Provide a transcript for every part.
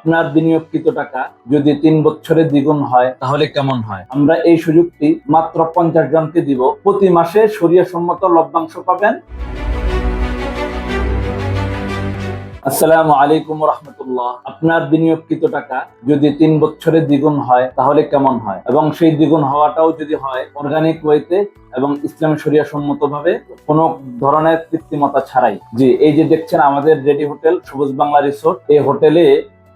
আপনার বিনিয়োগকৃত টাকা যদি 3 বছরে দ্বিগুণ হয় তাহলে কেমন হয়? আমরা এই সুযোগটি মাত্র 50 জনকে দিব। প্রতি মাসে শরীয়তসম্মত লভ্যাংশ পাবেন। আসসালামু আলাইকুম রাহমাতুল্লাহ। আপনার বিনিয়োগকৃত টাকা যদি 3 বছরে দ্বিগুণ হয় তাহলে কেমন হয়, এবং সেই দ্বিগুণ হওয়াটাও যদি হয় অর্গানিক ওয়েতে এবং ইসলাম শরিয়া সম্মতভাবে, কোনো ধরনের কৃত্রিমতা ছাড়াই। জি, এই যে দেখছেন আমাদের রেডি হোটেল সবুজ বাংলা রিসোর্ট, এই হোটেলে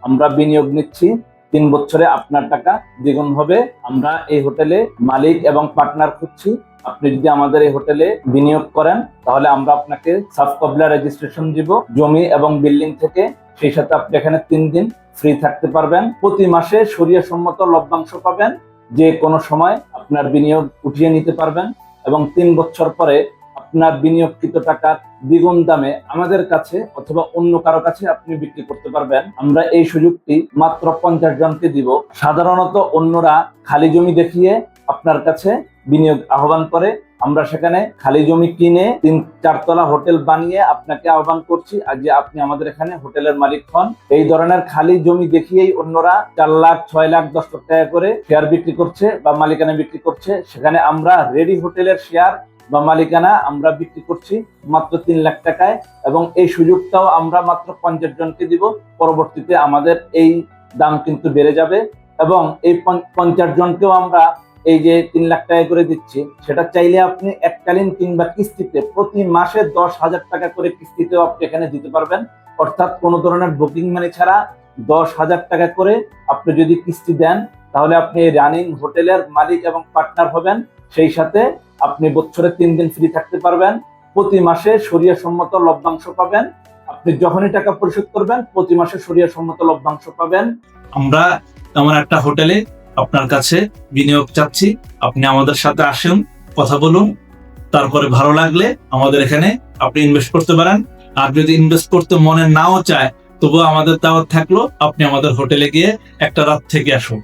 আমরা বিনিয়োগ নিচ্ছি। 3 বছরে আপনার টাকা দ্বিগুণ হবে। আমরা এই হোটেলে মালিক এবং পার্টনার খুঁজছি। আপনি যদি আমাদের এই হোটেলে বিনিয়োগ করেন তাহলে আমরা আপনাকে সাবকবলা রেজিস্ট্রেশন দিব জমি এবং বিল্ডিং থেকে। সেই সাথে আপনি এখানে 3 দিন ফ্রি থাকতে পারবেন। প্রতি মাসে শরিয়া সম্মত লভ্যাংশ পাবেন। যে কোনো সময় আপনার বিনিয়োগ উঠিয়ে নিতে পারবেন এবং 3 বছর পরে আপনার বিনিয়োগকৃত টাকা দ্বিগুণ দামে আমাদের কাছে অথবা অন্য কারো কাছে আপনি বিক্রি করতে পারবেন। আমরা এই সুযোগটি মাত্র 50 জনকে দিব। সাধারণত অন্যরা খালি জমি দেখিয়ে আপনার কাছে বিনিয়োগ আহ্বান করে, আমরা সেখানে খালি জমি কিনে 3-4 তলা হোটেল বানিয়ে আপনাকে আহ্বান করছি আর যে আপনি আমাদের এখানে হোটেলের মালিক হন। এই ধরনের খালি জমি দেখিয়েই অন্যরা 4 লাখ 6 লাখ 10 লাখ টাকা করে শেয়ার বিক্রি করছে বা মালিকানা বিক্রি করছে। সেখানে আমরা রেডি হোটেলের শেয়ার বা মালিকানা আমরা বিক্রি করছি মাত্র 3 লাখ টাকায়, এবং এই সুযোগটাও আমরা মাত্র 50 জনকে দিব। পরবর্তীতে আমাদের এই দাম কিন্তু বেড়ে যাবে এবং এই 50 জনকেও আমরা এই যে 3 লাখ টাকা করে দিচ্ছি, সেটা চাইলে আপনি এককালীন কিংবা কিস্তিতে প্রতি মাসে 10,000 টাকা করে কিস্তিতেও আপনি এখানে দিতে পারবেন। অর্থাৎ কোনো ধরনের বুকিং মানি ছাড়া 10,000 টাকা করে আপনি যদি কিস্তি দেন তাহলে আপনি রানিং হোটেলের মালিক এবং পার্টনার হবেন। সেই সাথে আপনি বছরে 3 দিন ফ্রি থাকতে পারবেন। প্রতি মাসে শরিয়া সম্মত লভ্যাংশ পাবেন। আপনি যখনই টাকা পরিশোধ করবেন প্রতি মাসে শরিয়া সম্মত লভ্যাংশ পাবেন। আমরা এমন একটা হোটেলে আপনার কাছে বিনিয়োগ চাচ্ছি। আপনি আমাদের সাথে আসুন, কথা বলুন, তারপরে ভালো লাগলে আমাদের এখানে আপনি ইনভেস্ট করতে পারেন। আর যদি ইনভেস্ট করতে মনে নাও চায় তবুও আমাদের দাওয়াত থাকলো, আপনি আমাদের হোটেলে গিয়ে একটা রাত থেকে আসুন।